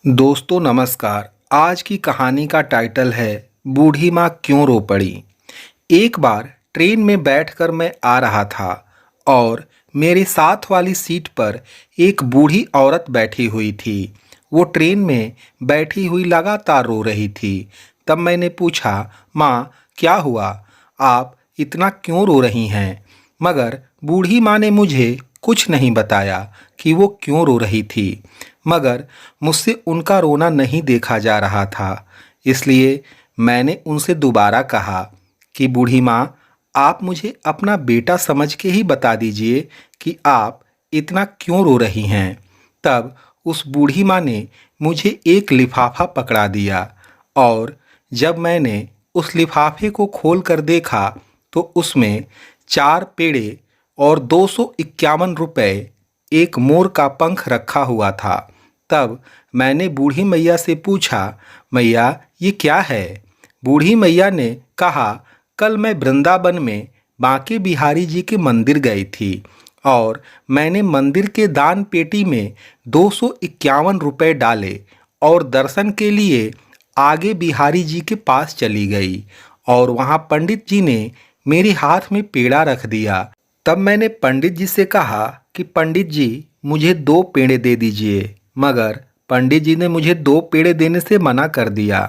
दोस्तों नमस्कार। आज की कहानी का टाइटल है बूढ़ी माँ क्यों रो पड़ी। एक बार ट्रेन में बैठकर मैं आ रहा था और मेरे साथ वाली सीट पर एक बूढ़ी औरत बैठी हुई थी। वो ट्रेन में बैठी हुई लगातार रो रही थी। तब मैंने पूछा, माँ क्या हुआ, आप इतना क्यों रो रही हैं? मगर बूढ़ी माँ ने मुझे कुछ नहीं बताया कि वो क्यों रो रही थी। मगर मुझसे उनका रोना नहीं देखा जा रहा था, इसलिए मैंने उनसे दोबारा कहा कि बूढ़ी माँ, आप मुझे अपना बेटा समझ के ही बता दीजिए कि आप इतना क्यों रो रही हैं। तब उस बूढ़ी माँ ने मुझे एक लिफाफा पकड़ा दिया और जब मैंने उस लिफाफे को खोल कर देखा तो उसमें 4 पेड़े और 251 रुपए, एक मोर का पंख रखा हुआ था। तब मैंने बूढ़ी मैया से पूछा, मैया ये क्या है? बूढ़ी मैया ने कहा, कल मैं वृंदावन में बांके बिहारी जी के मंदिर गई थी और मैंने मंदिर के दान पेटी में 251 रुपए डाले और दर्शन के लिए आगे बिहारी जी के पास चली गई और वहाँ पंडित जी ने मेरे हाथ में पेड़ा रख दिया। तब मैंने पंडित जी से कहा कि पंडित जी मुझे 2 पेड़े दे दीजिए, मगर पंडित जी ने मुझे 2 पेड़े देने से मना कर दिया।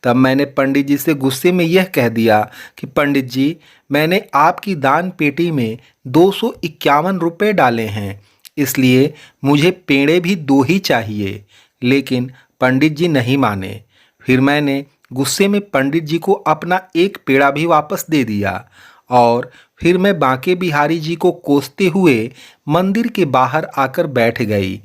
तब मैंने पंडित जी से गुस्से में यह कह दिया कि पंडित जी, मैंने आपकी दान पेटी में 251 रुपये डाले हैं, इसलिए मुझे पेड़े भी 2 ही चाहिए। लेकिन पंडित जी नहीं माने। फिर मैंने गुस्से में पंडित जी को अपना एक पेड़ा भी वापस दे दिया और फिर मैं बांके बिहारी जी को कोसते हुए मंदिर के बाहर आकर बैठ गई।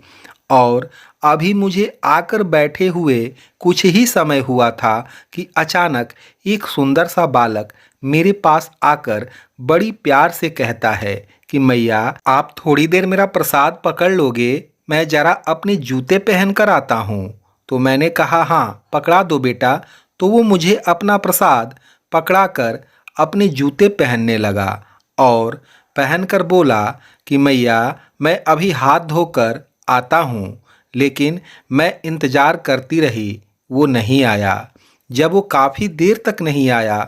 और अभी मुझे आकर बैठे हुए कुछ ही समय हुआ था कि अचानक एक सुंदर सा बालक मेरे पास आकर बड़ी प्यार से कहता है कि मैया, आप थोड़ी देर मेरा प्रसाद पकड़ लोगे? मैं जरा अपने जूते पहन कर आता हूँ। तो मैंने कहा, हाँ पकड़ा दो बेटा। तो वो मुझे अपना प्रसाद पकड़ाकर अपने जूते पहनने लगा और पहनकर बोला कि मैया, मैं अभी हाथ धोकर आता हूँ। लेकिन मैं इंतज़ार करती रही, वो नहीं आया। जब वो काफ़ी देर तक नहीं आया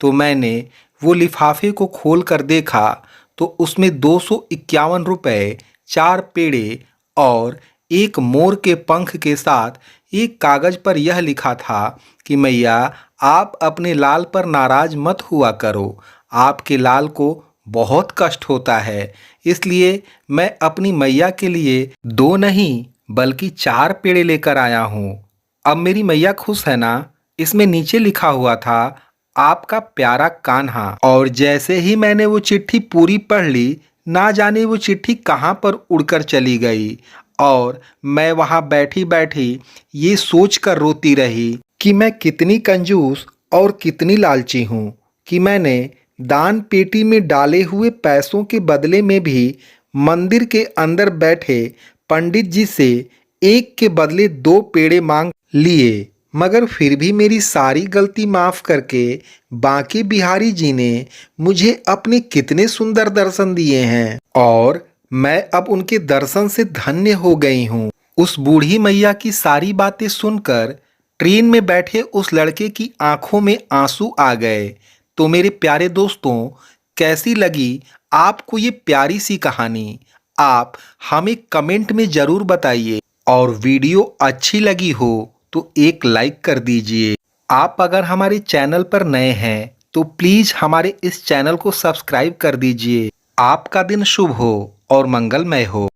तो मैंने वो लिफाफे को खोल कर देखा तो उसमें 251 रुपये, 4 पेड़े और एक मोर के पंख के साथ एक कागज़ पर यह लिखा था कि मैया, आप अपने लाल पर नाराज़ मत हुआ करो। आपके लाल को बहुत कष्ट होता है, इसलिए मैं अपनी मैया के लिए 2 नहीं बल्कि 4 पेड़े लेकर आया हूँ। अब मेरी मैया खुश है ना? इसमें नीचे लिखा हुआ था, आपका प्यारा कान्हा। और जैसे ही मैंने वो चिट्ठी पूरी पढ़ ली, ना जाने वो चिट्ठी कहाँ पर उड़कर चली गई और मैं वहाँ बैठी बैठी ये सोच कर रोती रही कि मैं कितनी कंजूस और कितनी लालची हूँ कि मैंने दान पेटी में डाले हुए पैसों के बदले में भी मंदिर के अंदर बैठे पंडित जी से एक के बदले 2 पेड़े मांग लिए। मगर फिर भी मेरी सारी गलती माफ करके बांके बिहारी जी ने मुझे अपने कितने सुंदर दर्शन दिए हैं और मैं अब उनके दर्शन से धन्य हो गई हूँ। उस बूढ़ी मैया की सारी बातें सुनकर ट्रेन में बैठे उस लड़के की आंखों में आंसू आ गए। तो मेरे प्यारे दोस्तों, कैसी लगी आपको ये प्यारी सी कहानी? आप हमें कमेंट में ज़रूर बताइए और वीडियो अच्छी लगी हो तो एक लाइक कर दीजिए। आप अगर हमारे चैनल पर नए हैं तो प्लीज़ हमारे इस चैनल को सब्सक्राइब कर दीजिए। आपका दिन शुभ हो और मंगलमय हो।